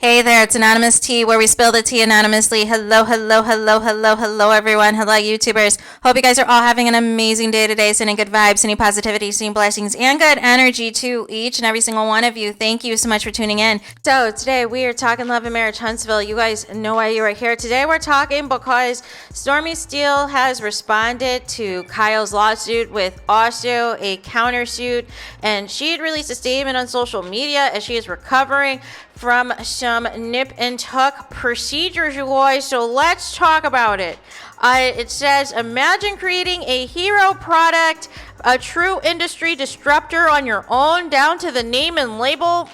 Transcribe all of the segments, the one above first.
Hey there, it's Anonymous Tea, where we spill the tea anonymously. Hello, hello, hello, hello, hello, everyone. Hello, YouTubers. Hope you guys are all having an amazing day today, sending good vibes, sending positivity, sending blessings, and good energy to each and every single one of you. Thank you so much for tuning in. So today we are talking love and marriage, Huntsville. You guys know why you are here. Today we're talking because Stormy Steele has responded to Kyle's lawsuit with also a countersuit, and she had released a statement on social media as she is recovering from some nip and tuck procedures, you guys. So let's talk about it. It says, imagine creating a hero product, a true industry disruptor on your own, down to the name and label.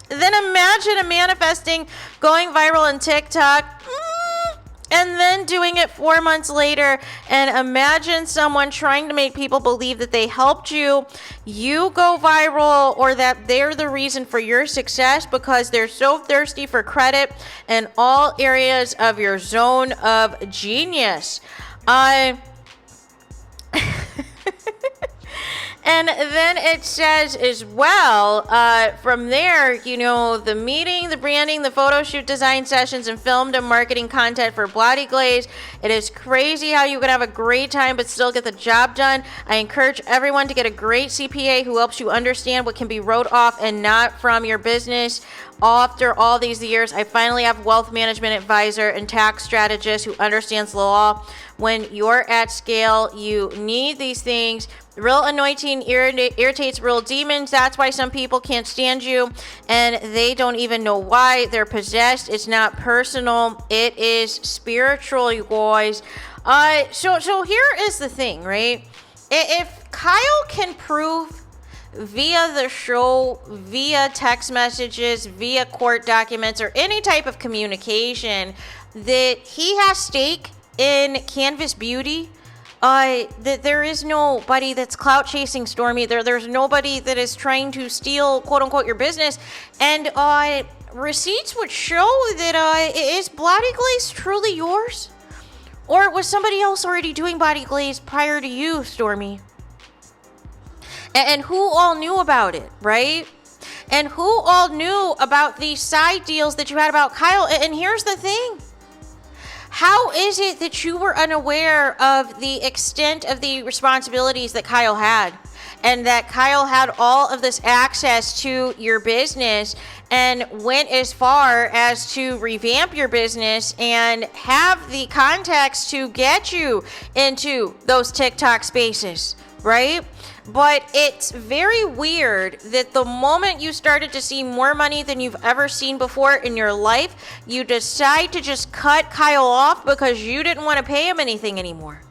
Then imagine a manifesting, going viral on TikTok. And then doing it 4 months later, and imagine someone trying to make people believe that they helped you go viral, or that they're the reason for your success because they're so thirsty for credit in all areas of your zone of genius. And then it says as well, from there, you know, the meeting, the branding, the photo shoot, design sessions, and filmed and marketing content for Bloody Glaze. It is crazy how you can have a great time but still get the job done. I encourage everyone to get a great CPA who helps you understand what can be wrote off and not from your business. After all these years, I finally have a wealth management advisor and tax strategist who understands the law. When you're at scale, you need these things. Real anointing irritates real demons. That's why some people can't stand you, and they don't even know why. They're possessed. It's not personal. It is spiritual, you guys. So here is the thing, right? If Kyle can prove via the show, via text messages, via court documents, or any type of communication that he has stake in Canvas Beauty, that there is nobody that's clout chasing Stormy. There's nobody that is trying to steal, quote unquote, your business. And receipts would show that is Bloody Glaze truly yours? Or was somebody else already doing Body Glaze prior to you, Stormy? And who all knew about it, right? And who all knew about these side deals that you had about Kyle? And here's the thing. How is it that you were unaware of the extent of the responsibilities that Kyle had? And that Kyle had all of this access to your business and went as far as to revamp your business and have the contacts to get you into those TikTok spaces, right? But it's very weird that the moment you started to see more money than you've ever seen before in your life, you decide to just cut Kyle off because you didn't want to pay him anything anymore.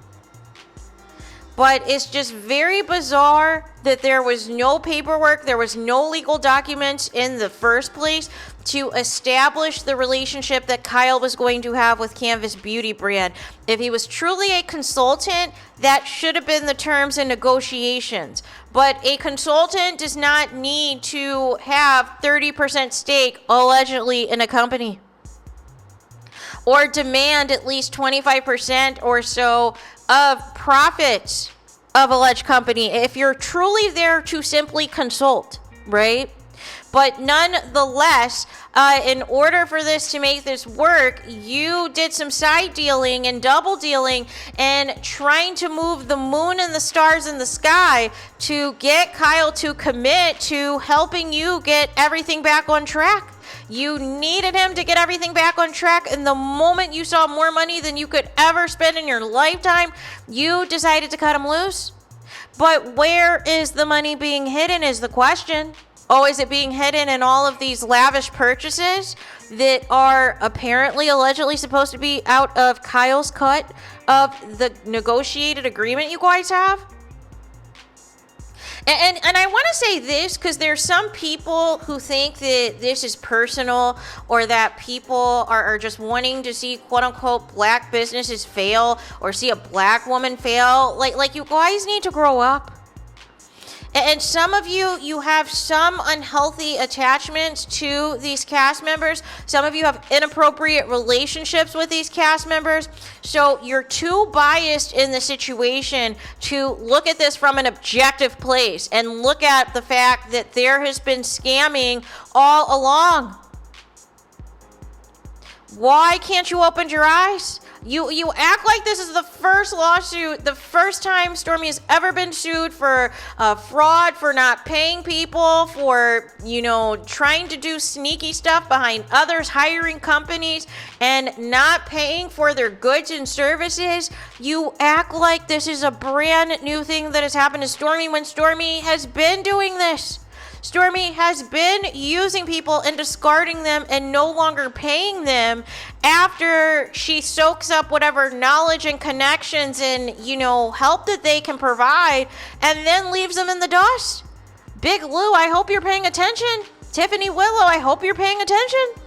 But it's just very bizarre that there was no paperwork, there was no legal documents in the first place to establish the relationship that Kyle was going to have with Canvas Beauty brand. If he was truly a consultant, that should have been the terms and negotiations. But a consultant does not need to have 30% stake, allegedly, in a company, or demand at least 25% or so of profits of alleged company if you're truly there to simply consult, right? But nonetheless, in order for this to make this work, you did some side dealing and double dealing and trying to move the moon and the stars in the sky to get Kyle to commit to helping you get everything back on track. You needed him to get everything back on track, and the moment you saw more money than you could ever spend in your lifetime, you decided to cut him loose. But where is the money being hidden is the question. Oh, is it being hidden in all of these lavish purchases that are apparently, allegedly supposed to be out of Kyle's cut of the negotiated agreement you guys have? And I want to say this because there's some people who think that this is personal, or that people are just wanting to see quote unquote black businesses fail or see a black woman fail. Like you guys need to grow up. And some of you have some unhealthy attachments to these cast members. Some of you have inappropriate relationships with these cast members. So you're too biased in the situation to look at this from an objective place and look at the fact that there has been scamming all along. Why can't you open your eyes? You act like this is the first lawsuit, the first time Stormy has ever been sued for fraud, for not paying people, for, trying to do sneaky stuff behind others, hiring companies, and not paying for their goods and services. You act like this is a brand new thing that has happened to Stormy when Stormy has been doing this. Stormy has been using people and discarding them and no longer paying them after she soaks up whatever knowledge and connections and, help that they can provide and then leaves them in the dust. Big Lou, I hope you're paying attention. Tiffany Willow, I hope you're paying attention.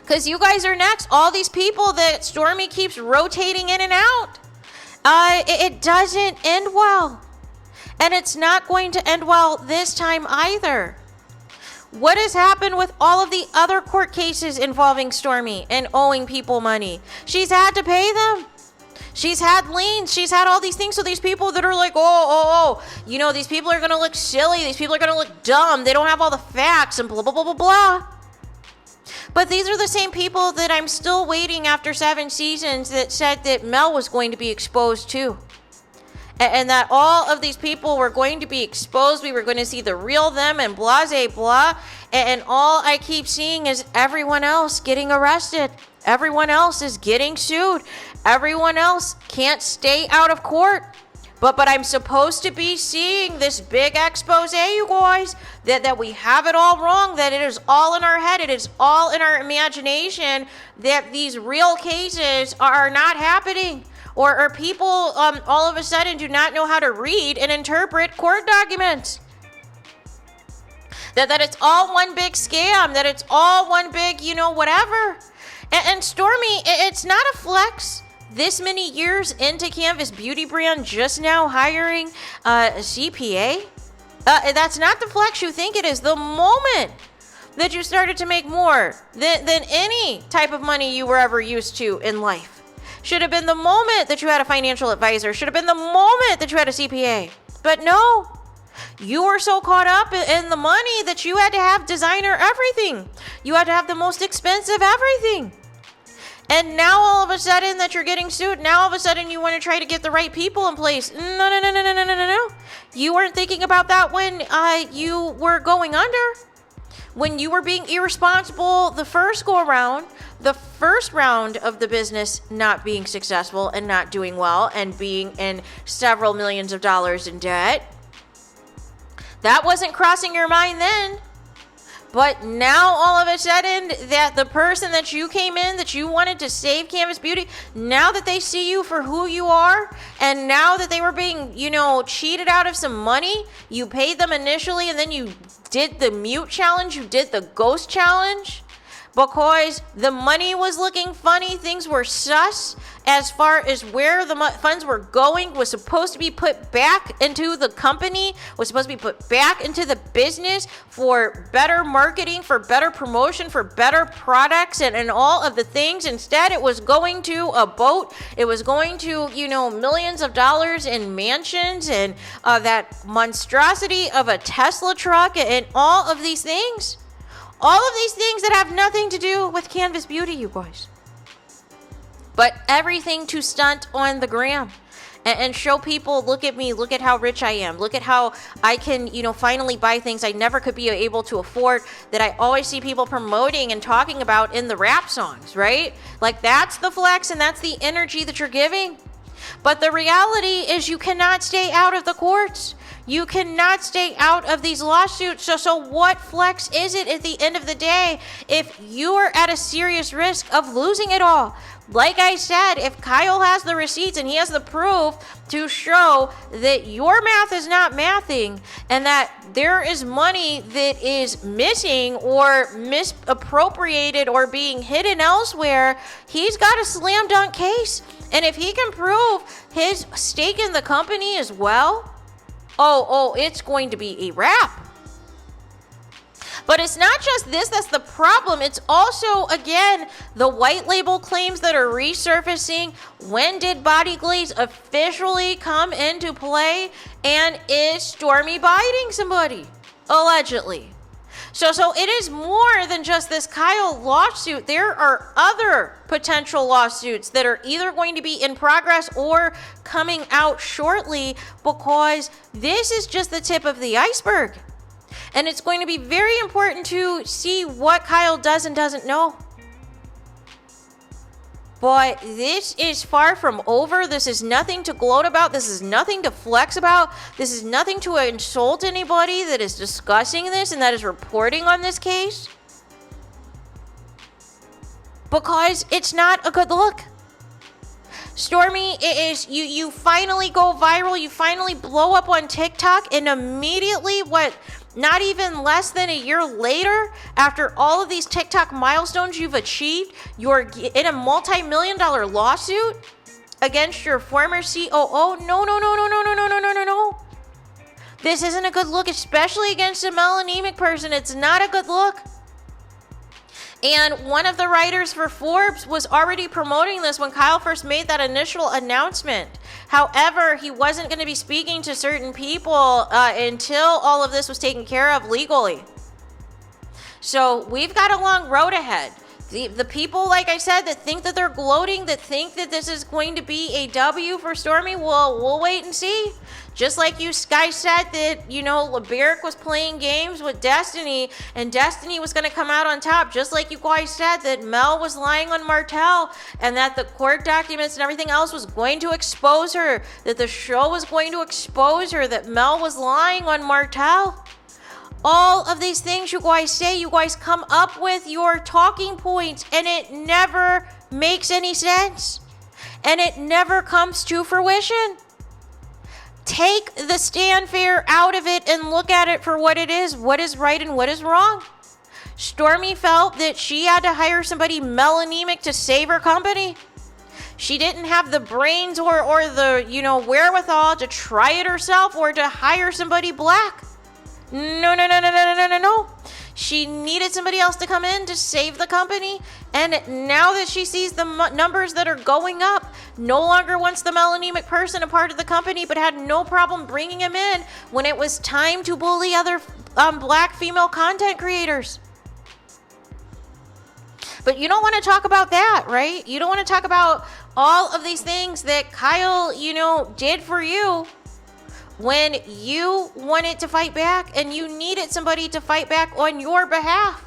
Because you guys are next. All these people that Stormy keeps rotating in and out. It doesn't end well. And it's not going to end well this time either. What has happened with all of the other court cases involving Stormy and owing people money? She's had to pay them. She's had liens. She's had all these things. So these people that are like, these people are going to look silly. These people are going to look dumb. They don't have all the facts and blah, blah, blah, blah, blah. But these are the same people that I'm still waiting after 7 seasons that said that Mel was going to be exposed too. And that all of these people were going to be exposed. We were going to see the real them and blah, blah. And all I keep seeing is everyone else getting arrested. Everyone else is getting sued. Everyone else can't stay out of court. But I'm supposed to be seeing this big expose, you guys, that we have it all wrong, that it is all in our head, it is all in our imagination, that these real cases are not happening. Or people all of a sudden do not know how to read and interpret court documents. That it's all one big scam, that it's all one big, whatever. And Stormy, it's not a flex. This many years into Canvas Beauty Brand, just now hiring a CPA. That's not the flex you think it is. The moment that you started to make more than any type of money you were ever used to in life. Should have been the moment that you had a financial advisor. Should have been the moment that you had a CPA. But no, you were so caught up in the money that you had to have designer everything. You had to have the most expensive everything. And now all of a sudden that you're getting sued, now all of a sudden you want to try to get the right people in place. No. You weren't thinking about that when you were going under. When you were being irresponsible the first go around, the first round of the business not being successful and not doing well and being in several millions of dollars in debt. That wasn't crossing your mind then. But now all of a sudden that the person that you came in, that you wanted to save Canvas Beauty, now that they see you for who you are, and now that they were being, cheated out of some money, you paid them initially and then you did the mute challenge, you did the ghost challenge. Because the money was looking funny, things were sus as far as where the funds were going, was supposed to be put back into the company, was supposed to be put back into the business for better marketing, for better promotion, for better products and all of the things. Instead, it was going to a boat. It was going to, millions of dollars in mansions and that monstrosity of a Tesla truck and all of these things. All of these things that have nothing to do with Canvas Beauty, you guys. But everything to stunt on the gram and show people, look at me, look at how rich I am. Look at how I can, finally buy things I never could be able to afford, that I always see people promoting and talking about in the rap songs, right? Like that's the flex and that's the energy that you're giving. But the reality is you cannot stay out of the courts. You cannot stay out of these lawsuits. So what flex is it at the end of the day if you are at a serious risk of losing it all? Like I said, if Kyle has the receipts and he has the proof to show that your math is not mathing and that there is money that is missing or misappropriated or being hidden elsewhere, he's got a slam dunk case. And if he can prove his stake in the company as well, it's going to be a wrap. But it's not just this that's the problem. It's also, again, the white label claims that are resurfacing. When did body glaze officially come into play? And is Stormy biting somebody? Allegedly. So it is more than just this Kyle lawsuit. There are other potential lawsuits that are either going to be in progress or coming out shortly, because this is just the tip of the iceberg. And it's going to be very important to see what Kyle does and doesn't know. But this is far from over. This is nothing to gloat about. This is nothing to flex about. This is nothing to insult anybody that is discussing this and that is reporting on this case. Because it's not a good look. Stormy, it is you finally go viral. You finally blow up on TikTok, and immediately, not even less than a year later, after all of these TikTok milestones you've achieved, you're in a multi-million-dollar lawsuit against your former COO. No. This isn't a good look, especially against a melanemic person. It's not a good look. And one of the writers for Forbes was already promoting this when Kyle first made that initial announcement. However, he wasn't going to be speaking to certain people until all of this was taken care of legally. So we've got a long road ahead. The people, like I said, that think that they're gloating, that think that this is going to be a W for Stormy, we'll wait and see. Just like you guys said that, LeBerick was playing games with Destiny and Destiny was going to come out on top. Just like you guys said that Mel was lying on Martell and that the court documents and everything else was going to expose her. That the show was going to expose her. That Mel was lying on Martell. All of these things you guys say, you guys come up with your talking points and it never makes any sense. And it never comes to fruition. Take the stand fair out of it and look at it for what it is right and what is wrong. Stormy felt that she had to hire somebody melanemic to save her company. She didn't have the brains or the, wherewithal to try it herself or to hire somebody black. No. She needed somebody else to come in to save the company. And now that she sees the numbers that are going up, no longer wants the melanemic person a part of the company, but had no problem bringing him in when it was time to bully other black female content creators. But you don't want to talk about that, right? You don't want to talk about all of these things that Kyle, did for you when you wanted to fight back and you needed somebody to fight back on your behalf.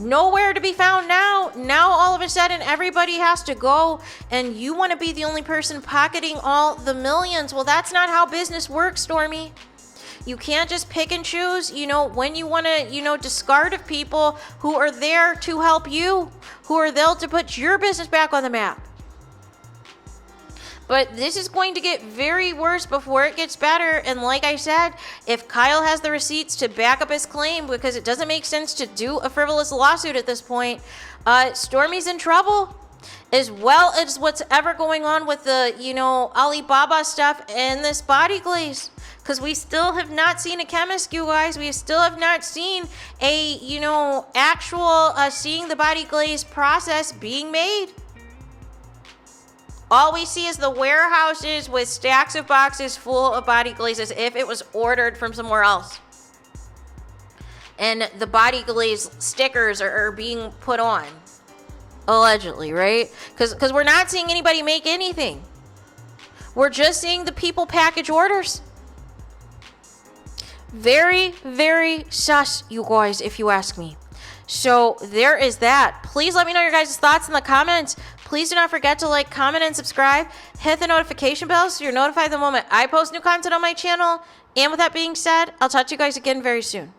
Nowhere to be found now. Now all of a sudden everybody has to go and you want to be the only person pocketing all the millions. Well, that's not how business works, Stormy. You can't just pick and choose, when you want to, discard of people who are there to help you, who are there to put your business back on the map. But this is going to get very worse before it gets better. And like I said, if Kyle has the receipts to back up his claim, because it doesn't make sense to do a frivolous lawsuit at this point, Stormy's in trouble. As well as what's ever going on with the, Alibaba stuff and this body glaze. Because we still have not seen a chemist, you guys. We still have not seen a, actual seeing the body glaze process being made. All we see is the warehouses with stacks of boxes full of body glaze as if it was ordered from somewhere else. And the body glaze stickers are being put on. Allegedly, right? Because we're not seeing anybody make anything. We're just seeing the people package orders. Very, very sus, you guys, if you ask me. So there is that. Please let me know your guys' thoughts in the comments. Please do not forget to like, comment, and subscribe. Hit the notification bell so you're notified the moment I post new content on my channel. And with that being said, I'll talk to you guys again very soon.